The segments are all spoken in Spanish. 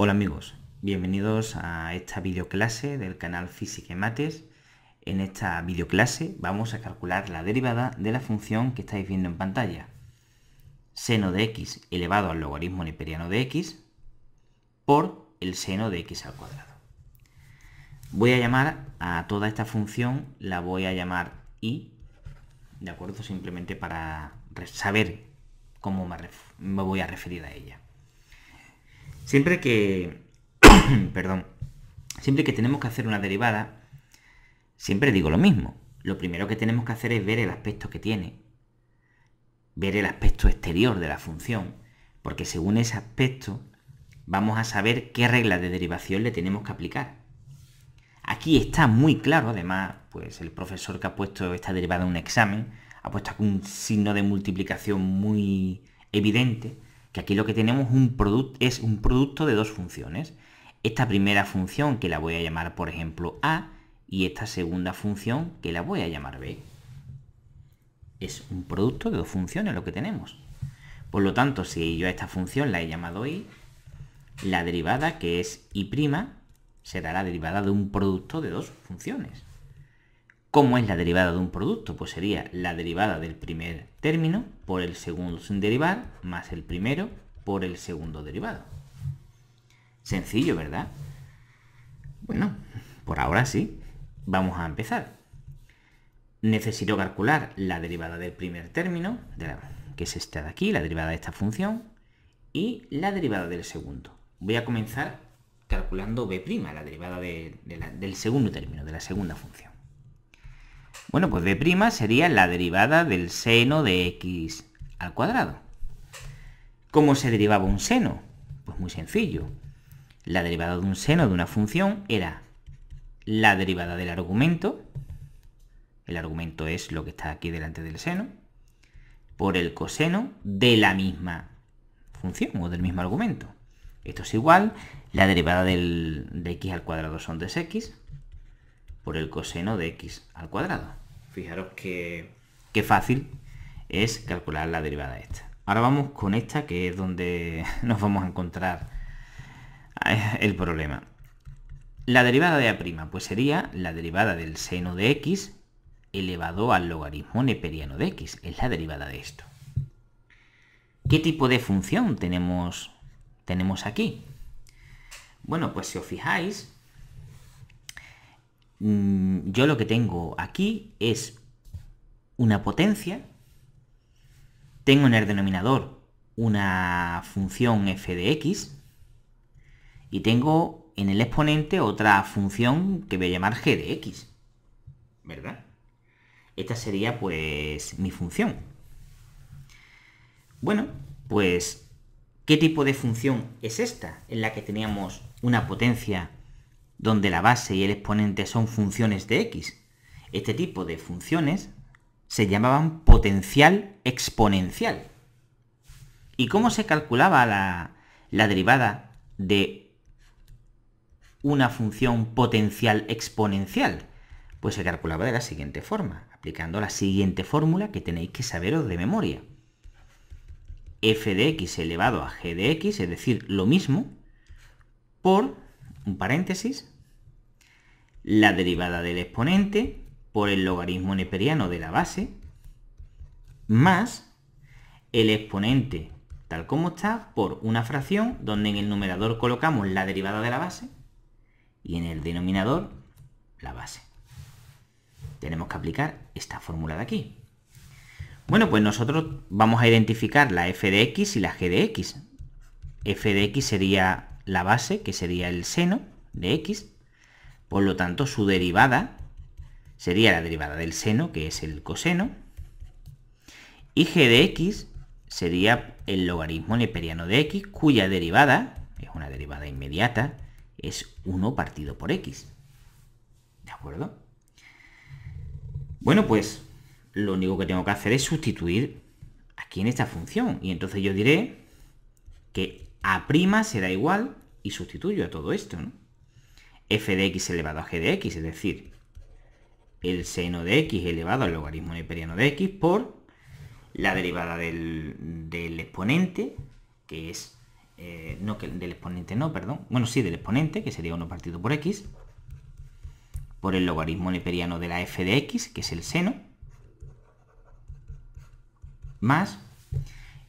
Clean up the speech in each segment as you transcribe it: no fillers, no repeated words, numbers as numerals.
Hola amigos, bienvenidos a esta videoclase del canal Física y Mates. En esta videoclase vamos a calcular la derivada de la función que estáis viendo en pantalla. Seno de x elevado al logaritmo neperiano de x por el seno de x al cuadrado. Voy a llamar a toda esta función, la voy a llamar y, ¿de acuerdo? Simplemente para saber cómo me voy a referir a ella. Siempre que tenemos que hacer una derivada, siempre digo lo mismo. Lo primero que tenemos que hacer es ver el aspecto que tiene, ver el aspecto exterior de la función, porque según ese aspecto vamos a saber qué regla de derivación le tenemos que aplicar. Aquí está muy claro, además, pues el profesor que ha puesto esta derivada en un examen ha puesto aquí un signo de multiplicación muy evidente, que aquí lo que tenemos es un producto de dos funciones. Esta primera función que la voy a llamar, por ejemplo, A, y esta segunda función que la voy a llamar B. Es un producto de dos funciones lo que tenemos. Por lo tanto, si yo a esta función la he llamado y, la derivada, que es y', será la derivada de un producto de dos funciones. ¿Cómo es la derivada de un producto? Pues sería la derivada del primer término por el segundo sin derivar, más el primero por el segundo derivado. Sencillo, ¿verdad? Bueno, por ahora sí. Vamos a empezar. Necesito calcular la derivada del primer término, que es esta de aquí, la derivada de esta función, y la derivada del segundo. Voy a comenzar calculando b', la derivada del segundo término, de la segunda función. Bueno, pues b' sería la derivada del seno de x al cuadrado. ¿Cómo se derivaba un seno? Pues muy sencillo. La derivada de un seno de una función era la derivada del argumento, el argumento es lo que está aquí delante del seno, por el coseno de la misma función o del mismo argumento. Esto es igual, la derivada de x al cuadrado son 2x, por el coseno de x al cuadrado. Fijaros qué fácil es calcular la derivada esta. Ahora vamos con esta, que es donde nos vamos a encontrar el problema. La derivada de A', pues sería la derivada del seno de x elevado al logaritmo neperiano de x. Es la derivada de esto. ¿Qué tipo de función tenemos aquí? Bueno, pues si os fijáis, yo lo que tengo aquí es una potencia, tengo en el denominador una función f de x y tengo en el exponente otra función que voy a llamar g de x, ¿verdad? Esta sería pues mi función. Bueno, pues ¿qué tipo de función es esta? En la que teníamos una potencia donde la base y el exponente son funciones de x. Este tipo de funciones se llamaban potencial exponencial. ¿Y cómo se calculaba la derivada de una función potencial exponencial? Pues se calculaba de la siguiente forma, aplicando la siguiente fórmula que tenéis que saberos de memoria. F de x elevado a g de x, es decir, lo mismo, por un paréntesis, la derivada del exponente por el logaritmo neperiano de la base, más el exponente tal como está por una fracción donde en el numerador colocamos la derivada de la base y en el denominador la base. Tenemos que aplicar esta fórmula de aquí. Bueno, pues nosotros vamos a identificar la f de x y la g de x. F de x sería la base, que sería el seno de x. Por lo tanto, su derivada sería la derivada del seno, que es el coseno. Y g de x sería el logaritmo neperiano de x, cuya derivada, es una derivada inmediata, es 1 partido por x. ¿De acuerdo? Bueno, pues lo único que tengo que hacer es sustituir aquí en esta función. Y entonces yo diré que A' será igual, y sustituyo a todo esto, ¿no? F de x elevado a g de x, es decir, el seno de x elevado al logaritmo neperiano de x por la derivada del exponente, que es no, que del exponente no, perdón. Bueno, sí, del exponente, que sería 1 partido por x, por el logaritmo neperiano de la f de x, que es el seno, más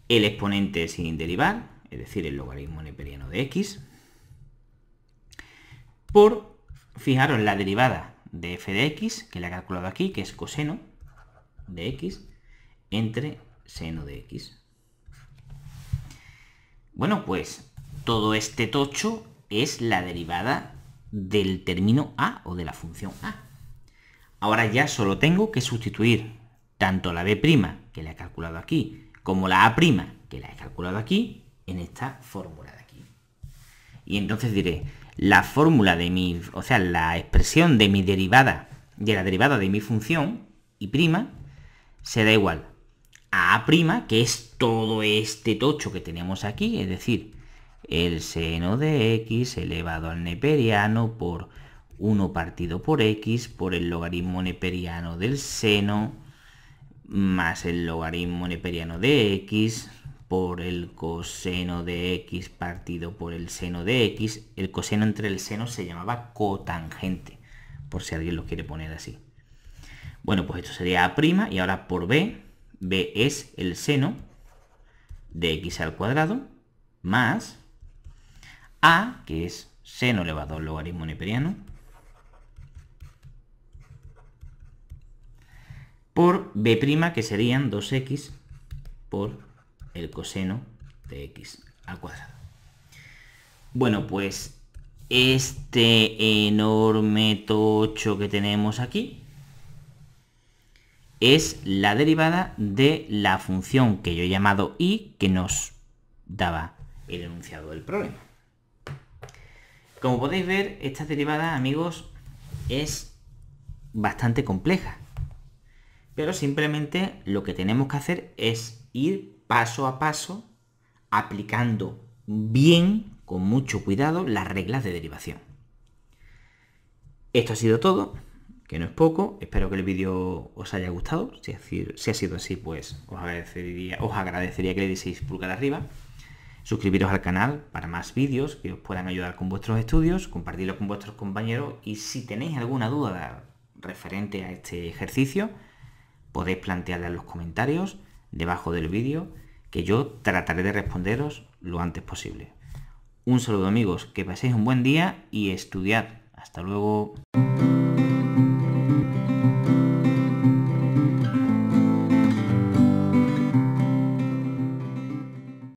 el exponente sin derivar, es decir, el logaritmo neperiano de x, por, fijaros, la derivada de f de x, que la he calculado aquí, que es coseno de x, entre seno de x. Bueno, pues todo este tocho es la derivada del término a o de la función a. Ahora ya solo tengo que sustituir tanto la b', que la he calculado aquí, como la a', que la he calculado aquí, en esta fórmula de aquí. Y entonces diré, la fórmula de mi, o sea, la expresión de mi derivada, de la derivada de mi función, y', será igual a a', que es todo este tocho que tenemos aquí, es decir, el seno de x elevado al neperiano por 1 partido por x por el logaritmo neperiano del seno más el logaritmo neperiano de x por el coseno de x partido por el seno de x. El coseno entre el seno se llamaba cotangente, por si alguien lo quiere poner así. Bueno, pues esto sería a', y ahora por b es el seno de x al cuadrado más a, que es seno elevado al logaritmo neperiano, por b', que serían 2x por el coseno de x al cuadrado. Bueno, pues este enorme tocho que tenemos aquí es la derivada de la función que yo he llamado y, que nos daba el enunciado del problema. Como podéis ver, esta derivada, amigos, es bastante compleja. Pero simplemente lo que tenemos que hacer es ir paso a paso aplicando bien, con mucho cuidado, las reglas de derivación. Esto ha sido todo, que no es poco. Espero que el vídeo os haya gustado. Si ha sido así, pues os agradecería que le dieseis pulgar arriba. Suscribiros al canal para más vídeos que os puedan ayudar con vuestros estudios, compartirlo con vuestros compañeros, y si tenéis alguna duda referente a este ejercicio, podéis plantearla en los comentarios debajo del vídeo, que yo trataré de responderos lo antes posible. Un saludo, amigos, que paséis un buen día y estudiad. Hasta luego.